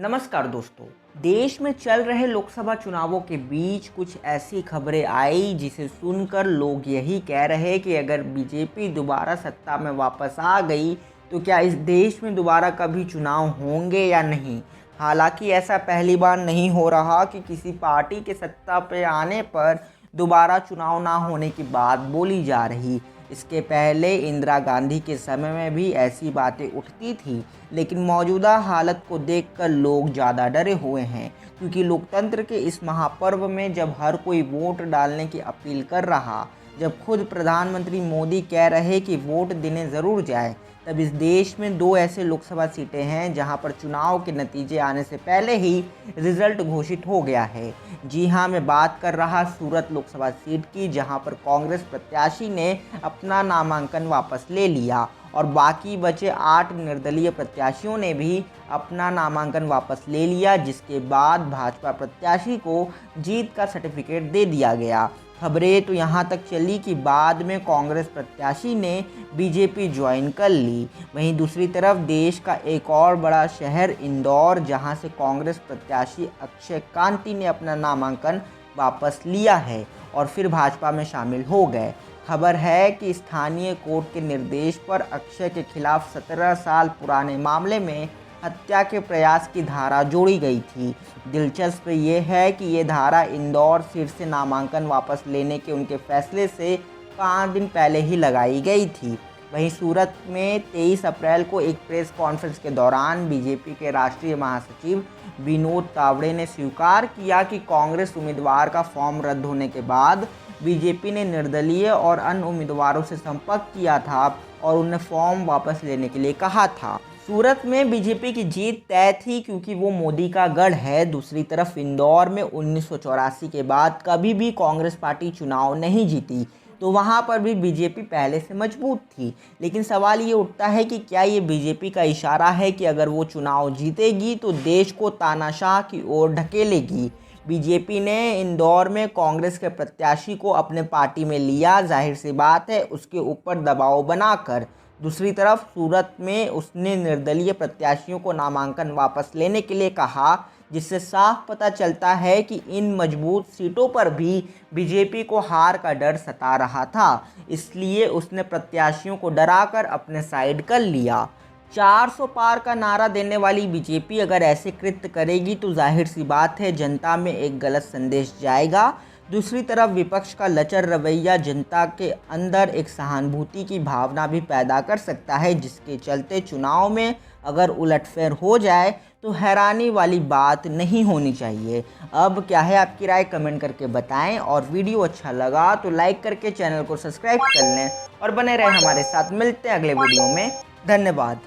नमस्कार दोस्तों। देश में चल रहे लोकसभा चुनावों के बीच कुछ ऐसी खबरें आई जिसे सुनकर लोग यही कह रहे कि अगर बीजेपी दोबारा सत्ता में वापस आ गई तो क्या इस देश में दोबारा कभी चुनाव होंगे या नहीं। हालांकि ऐसा पहली बार नहीं हो रहा कि किसी पार्टी के सत्ता पे आने पर दोबारा चुनाव ना होने की बात बोली जा रही। इसके पहले इंदिरा गांधी के समय में भी ऐसी बातें उठती थी, लेकिन मौजूदा हालत को देखकर लोग ज़्यादा डरे हुए हैं, क्योंकि लोकतंत्र के इस महापर्व में जब हर कोई वोट डालने की अपील कर रहा, जब खुद प्रधानमंत्री मोदी कह रहे कि वोट देने ज़रूर जाए, तब इस देश में दो ऐसे लोकसभा सीटें हैं जहां पर चुनाव के नतीजे आने से पहले ही रिजल्ट घोषित हो गया है। जी हां, मैं बात कर रहा सूरत लोकसभा सीट की, जहां पर कांग्रेस प्रत्याशी ने अपना नामांकन वापस ले लिया और बाकी बचे 8 निर्दलीय प्रत्याशियों ने भी अपना नामांकन वापस ले लिया, जिसके बाद भाजपा प्रत्याशी को जीत का सर्टिफिकेट दे दिया गया। खबरें तो यहाँ तक चली कि बाद में कांग्रेस प्रत्याशी ने बीजेपी ज्वाइन कर ली। वहीं दूसरी तरफ देश का एक और बड़ा शहर इंदौर, जहाँ से कांग्रेस प्रत्याशी अक्षय कांती ने अपना नामांकन वापस लिया है और फिर भाजपा में शामिल हो गए। खबर है कि स्थानीय कोर्ट के निर्देश पर अक्षय के खिलाफ 17 साल पुराने मामले में हत्या के प्रयास की धारा जोड़ी गई थी। दिलचस्प ये है कि ये धारा इंदौर सीट से नामांकन वापस लेने के उनके फैसले से 5 दिन पहले ही लगाई गई थी। वहीं सूरत में 23 अप्रैल को एक प्रेस कॉन्फ्रेंस के दौरान बीजेपी के राष्ट्रीय महासचिव विनोद तावड़े ने स्वीकार किया कि कांग्रेस उम्मीदवार का फॉर्म रद्द होने के बाद बीजेपी ने निर्दलीय और अन्य उम्मीदवारों से संपर्क किया था और उन्हें फॉर्म वापस लेने के लिए कहा था। सूरत में बीजेपी की जीत तय थी क्योंकि वो मोदी का गढ़ है। दूसरी तरफ इंदौर में 1984 के बाद कभी भी कांग्रेस पार्टी चुनाव नहीं जीती, तो वहाँ पर भी बीजेपी पहले से मजबूत थी। लेकिन सवाल ये उठता है कि क्या ये बीजेपी का इशारा है कि अगर वो चुनाव जीतेगी तो देश को तानाशाह की ओर ढकेलेगी। बीजेपी ने इंदौर में कांग्रेस के प्रत्याशी को अपने पार्टी में लिया, जाहिर सी बात है उसके ऊपर दबाव बनाकर। दूसरी तरफ सूरत में उसने निर्दलीय प्रत्याशियों को नामांकन वापस लेने के लिए कहा, जिससे साफ पता चलता है कि इन मजबूत सीटों पर भी बीजेपी को हार का डर सता रहा था। इसलिए उसने प्रत्याशियों को डराकर अपने साइड कर लिया। 400 पार का नारा देने वाली बीजेपी अगर ऐसे कृत्य करेगी तो जाहिर सी बात है जनता में एक गलत संदेश जाएगा। दूसरी तरफ विपक्ष का लचर रवैया जनता के अंदर एक सहानुभूति की भावना भी पैदा कर सकता है, जिसके चलते चुनाव में अगर उलटफेर हो जाए तो हैरानी वाली बात नहीं होनी चाहिए। अब क्या है आपकी राय, कमेंट करके बताएं और वीडियो अच्छा लगा तो लाइक करके चैनल को सब्सक्राइब कर लें और बने रहें हमारे साथ। मिलते हैं अगले वीडियो में। धन्यवाद।